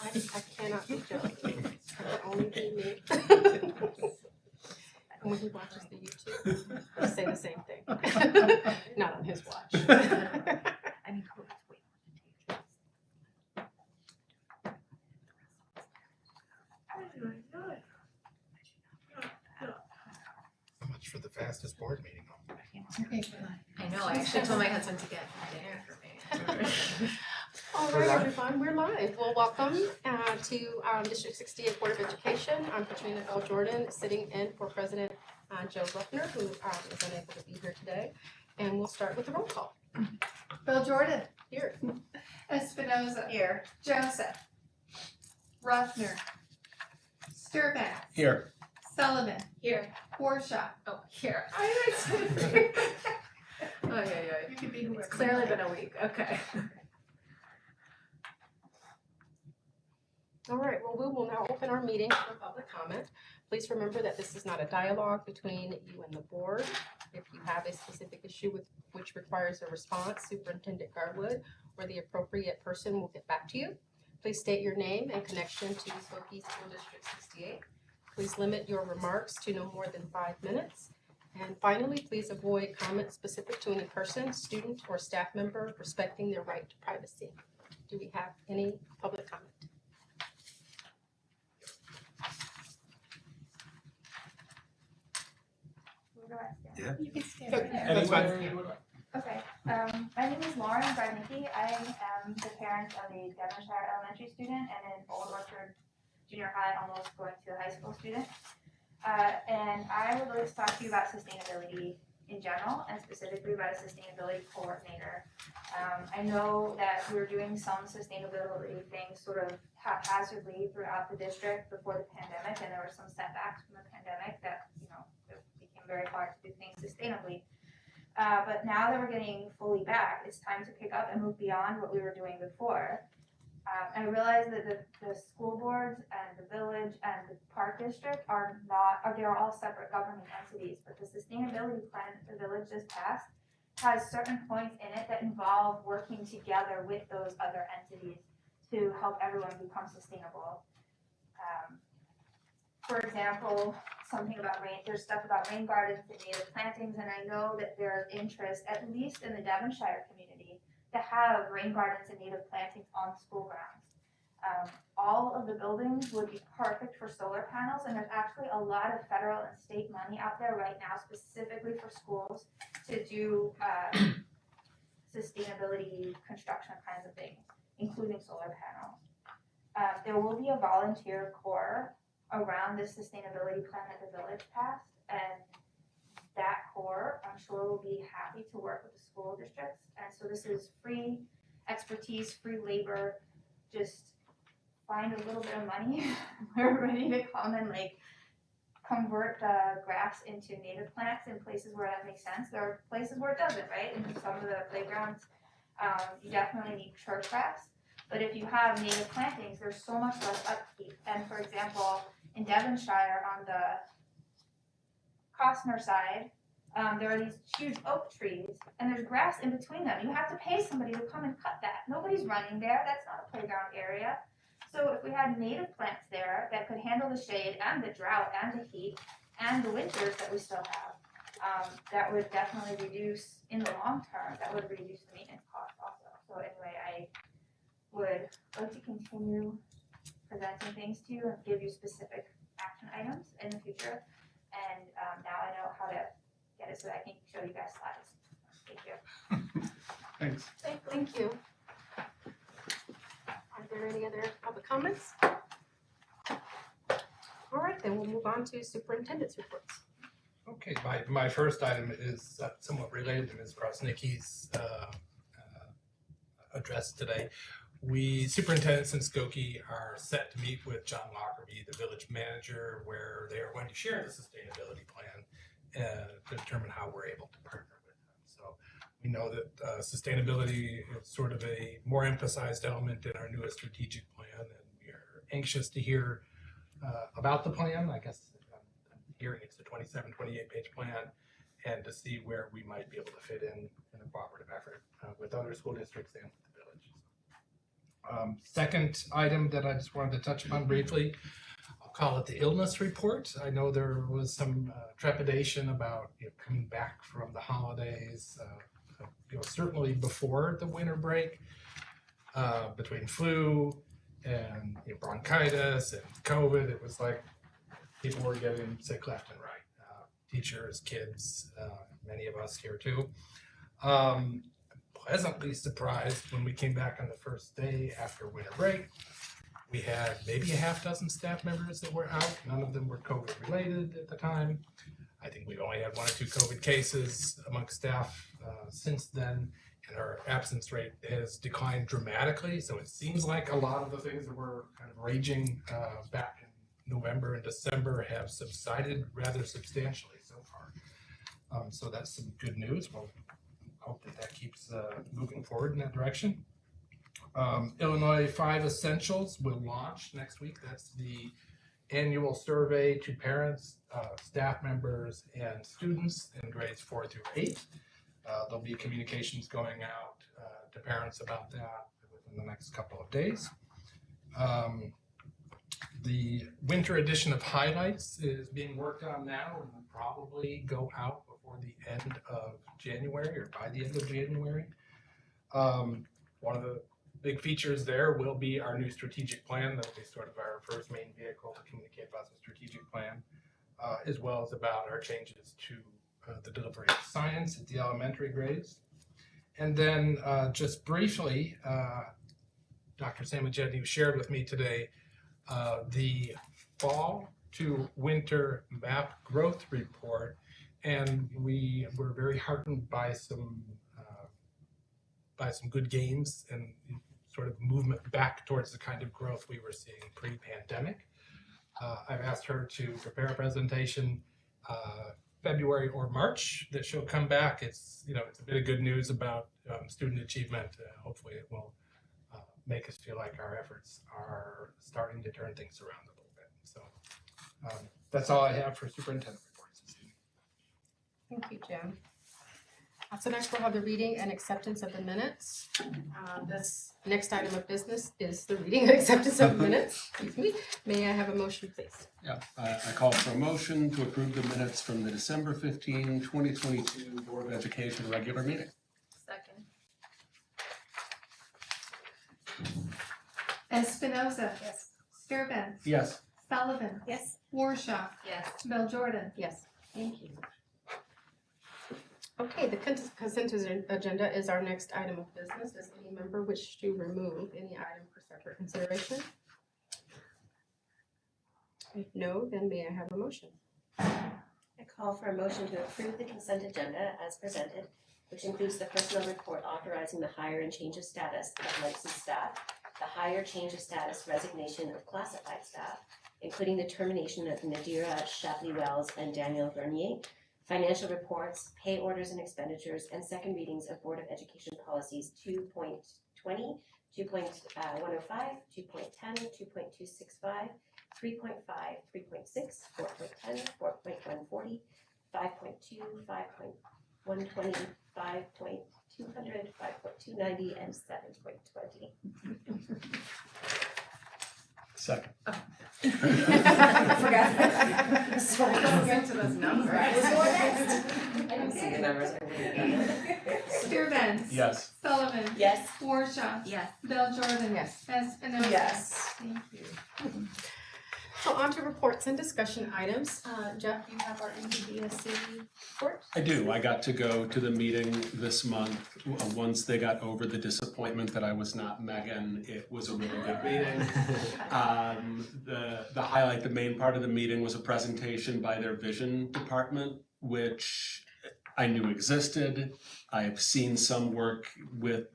I cannot be jealous. It can only be me. And when he watches the YouTube, I say the same thing. Not on his watch. I mean, COVID's way more contagious. So much for the fastest board meeting. I know, I actually told my husband to get dinner for me. All right, everyone, we're live. Well, welcome to District 68 Board of Education. I'm Katrina L. Jordan, sitting in for President Joe Ruffner, who is unable to be here today. And we'll start with the roll call. Bill Jordan. Here. Espinoza. Here. Joseph. Ruffner. Sturback. Here. Sullivan. Here. Warshaw. Oh, here. I said Oh, yeah. you could be whoever. It's clearly been a week, okay. All right, well, we will now open our meeting for public comment. Please remember that this is not a dialogue between you and the board. If you have a specific issue which requires a response, Superintendent Garwood or the appropriate person will get back to you. Please state your name and connection to Skokie School District 68. Please limit your remarks to no more than 5 minutes. And finally, please avoid comments specific to any person, student, or staff member, respecting their right to privacy. Do we have any public comment? Yeah. You can stand Okay. there. That's fine. Okay, my name is Lauren Gradnicki. I am the parent of a Devonshire elementary student and an Old Orchard Junior High, almost going to high school student. And I would like to talk to you about sustainability in general and specifically about a sustainability coordinator. I know that we were doing some sustainability things sort of haphazardly throughout the district before the pandemic, and there were some setbacks from the pandemic that, it became very hard to do things sustainably. But now that we're getting fully back, it's time to pick up and move beyond what we were doing before. I realize that the school boards and the village and the park district they're all separate governing entities, but the sustainability plan that the village just passed has certain points in it that involve working together with those other entities to help everyone become sustainable. For example, there's stuff about rain gardens and native plantings, and I know that there's interest, at least in the Devonshire community, to have rain gardens and native plantings on school grounds. All of the buildings would be perfect for solar panels, and there's actually a lot of federal and state money out there right now specifically for schools to do sustainability construction kinds of things, including solar panels. There will be a volunteer corps around this sustainability plan that the village passed, and that corps, I'm sure, will be happy to work with the school districts. And so this is free expertise, free labor. Just find a little bit of money. We're ready to come and convert the grass into native plants in places where that makes sense. There are places where it doesn't, right? In some of the playgrounds, you definitely need church grass. But if you have native plantings, there's so much less upkeep. And for example, in Devonshire on the Costner side, there are these huge oak trees and there's grass in between them. You have to pay somebody to come and cut that. Nobody's running there. That's not a playground area. So if we had native plants there that could handle the shade and the drought and the heat and the winters that we still have, that would definitely reduce, in the long term, that would reduce the maintenance cost also. So anyway, I would like to continue presenting things to you and give you specific action items in the future. And now I know how to get it so that I can show you guys slides. Thank you. Thanks. Thank you. Are there any other public comments? All right, then we'll move on to superintendent's reports. Okay, my first item is somewhat related to Ms. Grosnicki's address today. We superintendents in Skokie are set to meet with John Lockerbie, the village manager, where they are going to share the sustainability plan to determine how we're able to partner with them. So we know that sustainability is sort of a more emphasized element in our newest strategic plan, and we are anxious to hear about the plan. I guess I'm hearing it's a 27, 28 page plan, and to see where we might be able to fit in a cooperative effort with other school districts and with the village. Second item that I just wanted to touch upon briefly, I'll call it the illness report. I know there was some trepidation about coming back from the holidays, certainly before the winter break, between flu and bronchitis and COVID. It was like people were getting sick left and right. Teachers, kids, many of us here too. Pleasantly surprised when we came back on the first day after winter break. We had maybe a half dozen staff members that were out. None of them were COVID related at the time. I think we've only had 1 or 2 COVID cases amongst staff since then, and our absence rate has declined dramatically. So it seems like a lot of the things that were kind of raging back in November and December have subsided rather substantially so far. So that's some good news. We'll hope that keeps moving forward in that direction. Illinois 5 Essentials will launch next week. That's the annual survey to parents, staff members, and students in grades 4 through 8. There'll be communications going out to parents about that within the next couple of days. The winter edition of Highlights is being worked on now and will probably go out before the end of January or by the end of January. One of the big features there will be our new strategic plan. That will be sort of our first main vehicle to communicate about the strategic plan, as well as about our changes to the delivery of science at the elementary grades. And then just briefly, Dr. Samajedi shared with me today the fall to winter map growth report, and we were very heartened by some good gains and sort of movement back towards the kind of growth we were seeing pre-pandemic. I've asked her to prepare a presentation February or March that she'll come back. It's a bit of good news about student achievement. Hopefully it will make us feel like our efforts are starting to turn things around a little bit. So that's all I have for superintendent reports this evening. Thank you, Jim. So next we'll have the reading and acceptance of the minutes. This next item of business is the reading and acceptance of minutes. Excuse me. May I have a motion, please? Yeah, I call for a motion to approve the minutes from the December 15, 2022 Board of Education regular meeting. Second. Espinoza. Yes. Sturban. Yes. Sullivan. Yes. Warshaw. Yes. Bell Jordan. Yes. Thank you. Okay, the consent agenda is our next item of business. Does any member wish to remove any item for separate consideration? If no, then may I have a motion? I call for a motion to approve the consent agenda as presented, which includes the personnel report authorizing the hire and change of status of licensed staff, the hire, change of status, resignation of classified staff, including the termination of Nadira Shapley-Wells and Daniel Vernier, financial reports, pay orders and expenditures, and second readings of Board of Education policies 2.20, 2.105, 2.10, 2.265, 3.5, 3.6, 4.10, 4.140, 5.2, 5.120, 5.200, 5.290, and 7.20. Second. Sorry, don't get to those numbers. I didn't see the numbers. Sturban. Yes. Sullivan. Yes. Warshaw. Yes. Bell Jordan. Yes. Espinoza. Yes. Thank you. So on to reports and discussion items. Jeff, you have our NBSC report? I do. I got to go to the meeting this month. Once they got over the disappointment that I was not Megan, it was a really good meeting. The highlight, the main part of the meeting was a presentation by their vision department, which I knew existed. I have seen some work with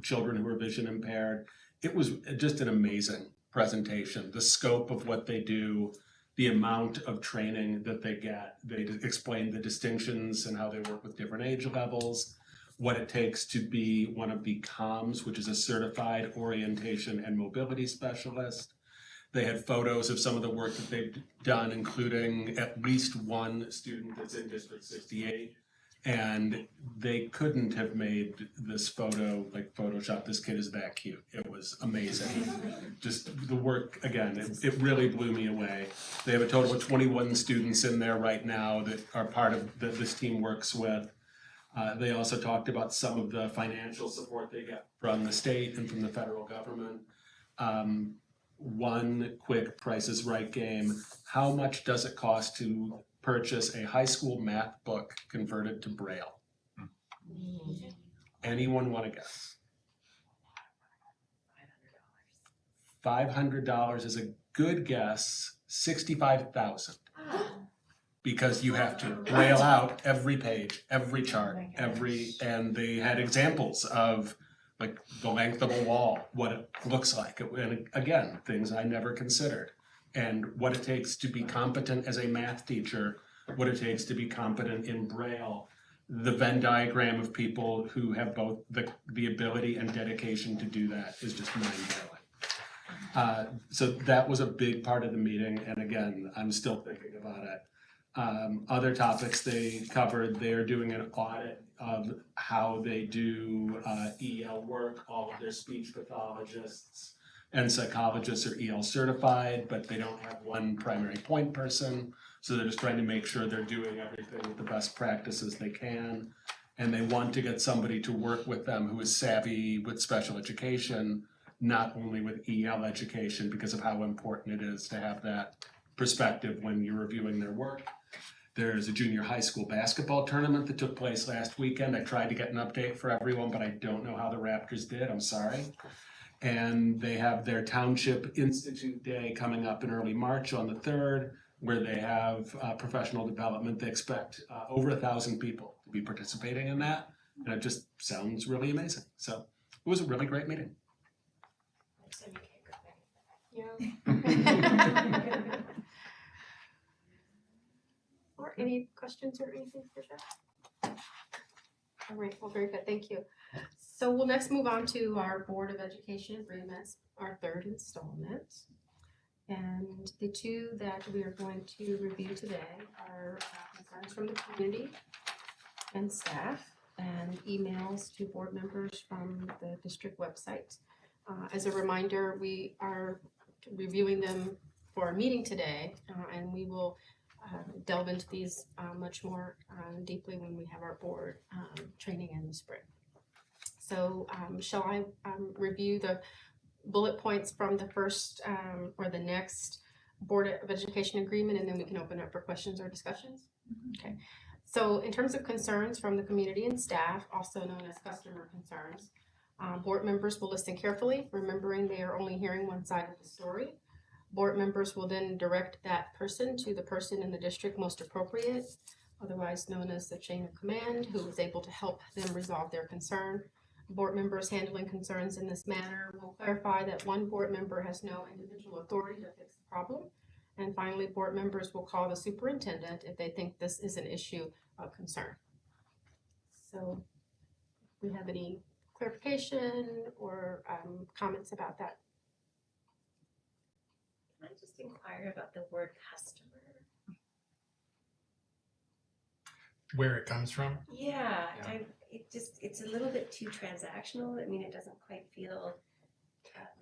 children who are vision impaired. It was just an amazing presentation. The scope of what they do, the amount of training that they get. They explain the distinctions and how they work with different age levels, what it takes to be one of the COMS, which is a certified orientation and mobility specialist. They had photos of some of the work that they've done, including at least one student that's in District 68 And they couldn't have made this photo, like Photoshop, this kid is that cute. It was amazing. Just the work, again, it really blew me away. They have a total of 21 students in there right now that are part of, that this team works with. They also talked about some of the financial support they get from the state and from the federal government. One quick Price is Right game. How much does it cost to purchase a high school math book converted to Braille? Anyone want to guess? $500 is a good guess. 65,000. Because you have to braille out every page, every chart, and they had examples of like the length of a wall, what it looks like, and again, things I never considered. And what it takes to be competent as a math teacher, what it takes to be competent in Braille, the Venn diagram of people who have both the ability and dedication to do that is just mind-blowing. So that was a big part of the meeting, and again, I'm still thinking about it. Other topics they covered, they're doing an audit of how they do EL work. All of their speech pathologists and psychologists are EL certified, but they don't have one primary point person. So they're just trying to make sure they're doing everything with the best practices they can. And they want to get somebody to work with them who is savvy with special education, not only with EL education, because of how important it is to have that perspective when you're reviewing their work. There's a junior high school basketball tournament that took place last weekend. I tried to get an update for everyone, but I don't know how the Raptors did. I'm sorry. And they have their Township Institute Day coming up in early March on the 3rd, where they have professional development. They expect over 1,000 people to be participating in that. And it just sounds really amazing. So it was a really great meeting. Yeah. Or any questions or anything for Jeff? All right, well, very good, thank you. So we'll next move on to our Board of Education agreements, our third installment. And the two that we are going to review today are concerns from the community and staff and emails to board members from the district website. As a reminder, we are reviewing them for our meeting today, and we will delve into these much more deeply when we have our board training in the spring. So shall I review the bullet points from the first or the next Board of Education agreement, and then we can open up for questions or discussions? Okay. So in terms of concerns from the community and staff, also known as customer concerns, board members will listen carefully, remembering they are only hearing one side of the story. Board members will then direct that person to the person in the district most appropriate, otherwise known as the chain of command, who is able to help them resolve their concern. Board members handling concerns in this manner will clarify that one board member has no individual authority to fix the problem. And finally, board members will call the superintendent if they think this is an issue of concern. So, do we have any clarification or comments about that? Can I just inquire about the word customer? Where it comes from? Yeah, Yeah. it's a little bit too transactional. I mean, it doesn't quite feel.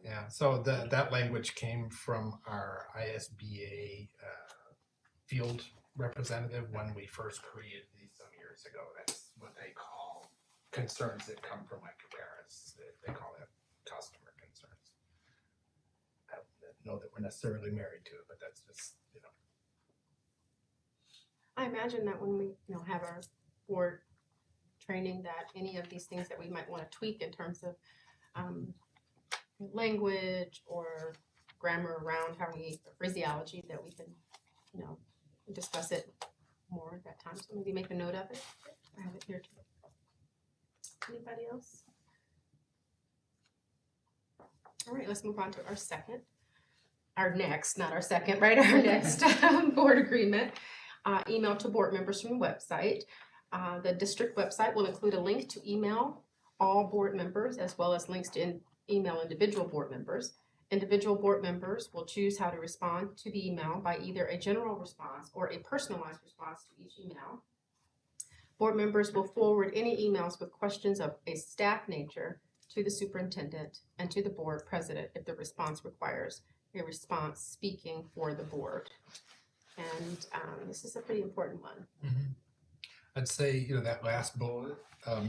Yeah, so that language came from our ISBA field representative when we first created these some years ago. That's what they call concerns that come from like parents. They call it customer concerns. I don't know that we're necessarily married to it, but that's just, you know. I imagine that when we, have our board training, that any of these things that we might want to tweak in terms of language or grammar around how we, phraseology, that we can, discuss it more at that time. So maybe make a note of it. I have it here too. Anybody else? All right, let's move on to our next board agreement. Email to board members from the website. The district website will include a link to email all board members, as well as links to email individual board members. Individual board members will choose how to respond to the email by either a general response or a personalized response to each email. Board members will forward any emails with questions of a staff nature to the superintendent and to the board president if the response requires a response speaking for the board. And this is a pretty important one. I'd say, you know, that last bullet,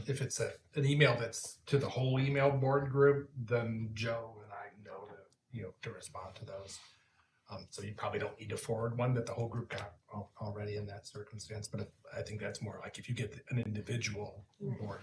if it's an email that's to the whole email board group, then Joe and I know to respond to those. So you probably don't need to forward one that the whole group got already in that circumstance, but I think that's more like if you get an individual board